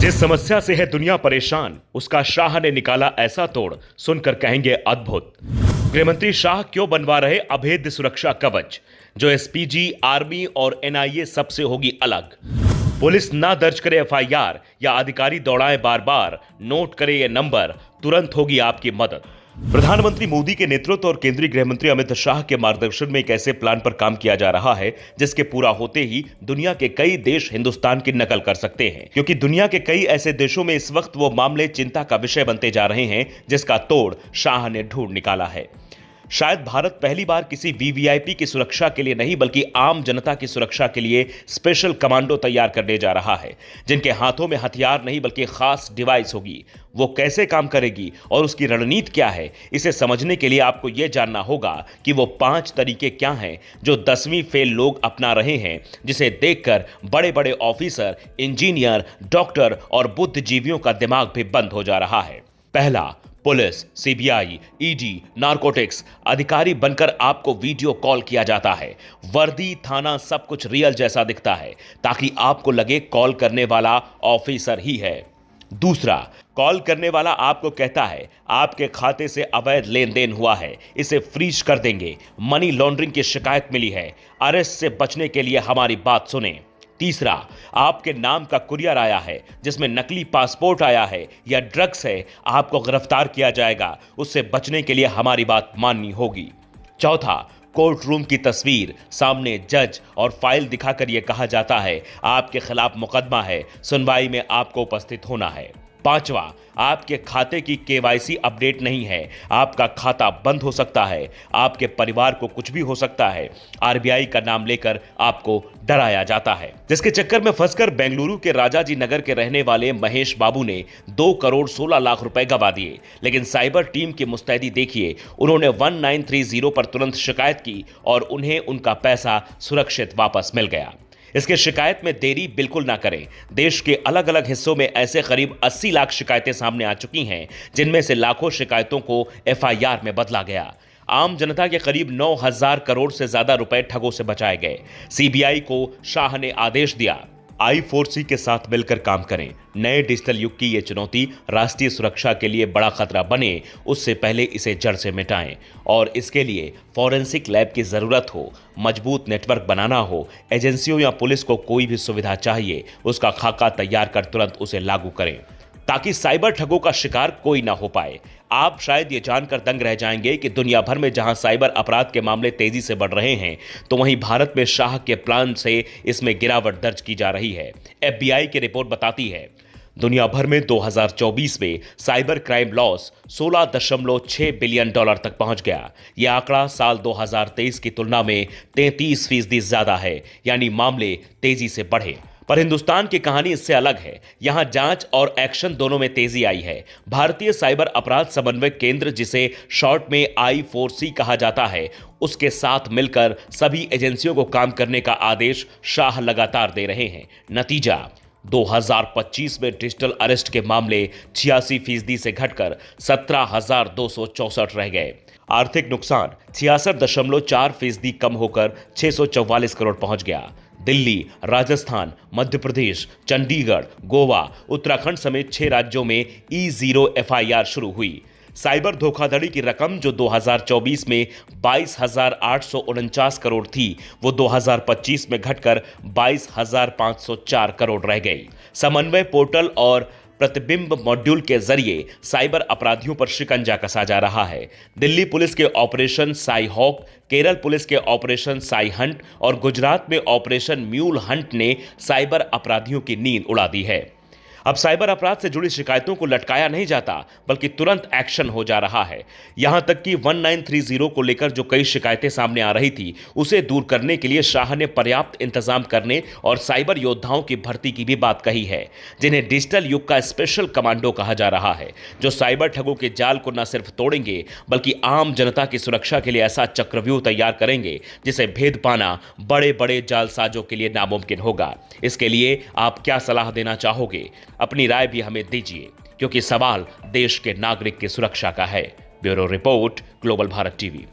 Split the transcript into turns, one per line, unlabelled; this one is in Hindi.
जिस समस्या से है दुनिया परेशान, उसका शाह ने निकाला ऐसा तोड़, सुनकर कहेंगे अद्भुत। गृहमंत्री शाह क्यों बनवा रहे अभेद्य सुरक्षा कवच, जो एसपीजी, आर्मी और एनआईए सबसे होगी अलग। पुलिस ना दर्ज करे एफआईआर या अधिकारी दौड़ाएं बार बार, नोट करे ये नंबर, तुरंत होगी आपकी मदद। प्रधानमंत्री मोदी के नेतृत्व और केंद्रीय गृहमंत्री अमित शाह के मार्गदर्शन में एक ऐसे प्लान पर काम किया जा रहा है जिसके पूरा होते ही दुनिया के कई देश हिंदुस्तान की नकल कर सकते हैं, क्योंकि दुनिया के कई ऐसे देशों में इस वक्त वो मामले चिंता का विषय बनते जा रहे हैं जिसका तोड़ शाह ने ढूंढ निकाला है। शायद भारत पहली बार किसी वीवीआईपी की सुरक्षा के लिए नहीं बल्कि आम जनता की सुरक्षा के लिए स्पेशल कमांडो तैयार करने जा रहा है, जिनके हाथों में हथियार नहीं बल्कि खास डिवाइस होगी। वो कैसे काम करेगी और उसकी रणनीति क्या है, इसे समझने के लिए आपको यह जानना होगा कि वो 5 तरीके क्या हैं जो 10वीं फेल लोग अपना रहे हैं, जिसे देखकर बड़े बड़े ऑफिसर, इंजीनियर, डॉक्टर और बुद्धिजीवियों का दिमाग भी बंद हो जा रहा है। पहला, पुलिस, सीबीआई, ईडी, नारकोटिक्स अधिकारी बनकर आपको वीडियो कॉल किया जाता है। वर्दी, थाना सब कुछ रियल जैसा दिखता है ताकि आपको लगे कॉल करने वाला ऑफिसर ही है। दूसरा, कॉल करने वाला आपको कहता है आपके खाते से अवैध लेन देन हुआ है, इसे फ्रीज कर देंगे, मनी लॉन्ड्रिंग की शिकायत मिली है, अरेस्ट से बचने के लिए हमारी बात सुने। तीसरा, आपके नाम का कुरियर आया है जिसमें नकली पासपोर्ट आया है या ड्रग्स है, आपको गिरफ्तार किया जाएगा, उससे बचने के लिए हमारी बात माननी होगी। चौथा, कोर्ट रूम की तस्वीर, सामने जज और फाइल दिखाकर यह कहा जाता है आपके खिलाफ मुकदमा है, सुनवाई में आपको उपस्थित होना है। पांचवा, आपके खाते की केवाईसी अपडेट नहीं है, आपका खाता बंद हो सकता है, आपके परिवार को कुछ भी हो सकता है, आरबीआई का नाम लेकर आपको डराया जाता है। जिसके चक्कर में फंसकर बेंगलुरु के राजाजी नगर के रहने वाले महेश बाबू ने 2 करोड़ 16 लाख रुपए गंवा दिए। लेकिन साइबर टीम की मुस्तैदी देखिए, उन्होंने 1930 पर तुरंत शिकायत की और उन्हें उनका पैसा सुरक्षित वापस मिल गया। इसके शिकायत में देरी बिल्कुल ना करें। देश के अलग अलग हिस्सों में ऐसे करीब 80 लाख शिकायतें सामने आ चुकी हैं, जिनमें से लाखों शिकायतों को एफआईआर में बदला गया। आम जनता के करीब 9,000 करोड़ से ज्यादा रुपए ठगों से बचाए गए। सीबीआई को शाह ने आदेश दिया, I4C के साथ मिलकर काम करें। नए डिजिटल युग की यह चुनौती राष्ट्रीय सुरक्षा के लिए बड़ा खतरा बने, उससे पहले इसे जड़ से मिटाएं। और इसके लिए फॉरेंसिक लैब की जरूरत हो, मजबूत नेटवर्क बनाना हो, एजेंसियों या पुलिस को कोई भी सुविधा चाहिए, उसका खाका तैयार कर तुरंत उसे लागू करें ताकि साइबर ठगों का शिकार कोई ना हो पाए। आप शायद ये जानकर दंग रह जाएंगे कि दुनिया भर में जहां साइबर अपराध के मामले तेजी से बढ़ रहे हैं, तो वहीं भारत में शाह के प्लान से इसमें गिरावट दर्ज की जा रही है। एफबीआई की रिपोर्ट बताती है दुनिया भर में 2024 में साइबर क्राइम लॉस $16.6 बिलियन तक पहुंच गया। यह आंकड़ा साल 2023 की तुलना में 33% ज्यादा है, यानी मामले तेजी से बढ़े। पर हिंदुस्तान की कहानी इससे अलग है। यहां जांच और एक्शन दोनों में तेजी आई है। भारतीय साइबर अपराध समन्वय केंद्र, जिसे शॉर्ट में I4C कहा जाता है, उसके साथ मिलकर सभी एजेंसियों को काम करने का आदेश शाह लगातार दे रहे हैं। नतीजा, 2025 में डिजिटल अरेस्ट के मामले 86% से घटकर 17,264 रह गए। आर्थिक नुकसान 66.4% कम होकर 644 करोड़ पहुंच गया। दिल्ली, राजस्थान, मध्य प्रदेश, चंडीगढ़, गोवा, उत्तराखंड समेत 6 राज्यों में E0 एफआईआर शुरू हुई। साइबर धोखाधड़ी की रकम जो 2024 में 22,849 करोड़ थी, वो 2025 में घटकर 22,504 करोड़ रह गई। समन्वय पोर्टल और प्रतिबिंब मॉड्यूल के जरिए साइबर अपराधियों पर शिकंजा कसा जा रहा है। दिल्ली पुलिस के operation cy hawk, Kerala police के ऑपरेशन साई हंट और गुजरात में ऑपरेशन म्यूल हंट ने साइबर अपराधियों की नींद उड़ा दी है। अब साइबर अपराध से जुड़ी शिकायतों को लटकाया नहीं जाता, बल्कि तुरंत एक्शन हो जा रहा है। यहां तक कि 1930 को लेकर जो कई शिकायतें सामने आ रही थी, उसे दूर करने के लिए शाह ने पर्याप्त इंतजाम करने और साइबर योद्धाओं की भर्ती की भी बात कही है, जिन्हें डिजिटल युग का स्पेशल कमांडो कहा जा रहा है, जो साइबर ठगों के जाल को न सिर्फ तोड़ेंगे बल्कि आम जनता की सुरक्षा के लिए ऐसा चक्रव्यूह तैयार करेंगे जिसे भेद पाना बड़े बड़े जालसाजों के लिए नामुमकिन होगा। इसके लिए आप क्या सलाह देना चाहोगे? अपनी राय भी हमें दीजिए, क्योंकि सवाल देश के नागरिक की सुरक्षा का है। Bureau report, global Bharat TV.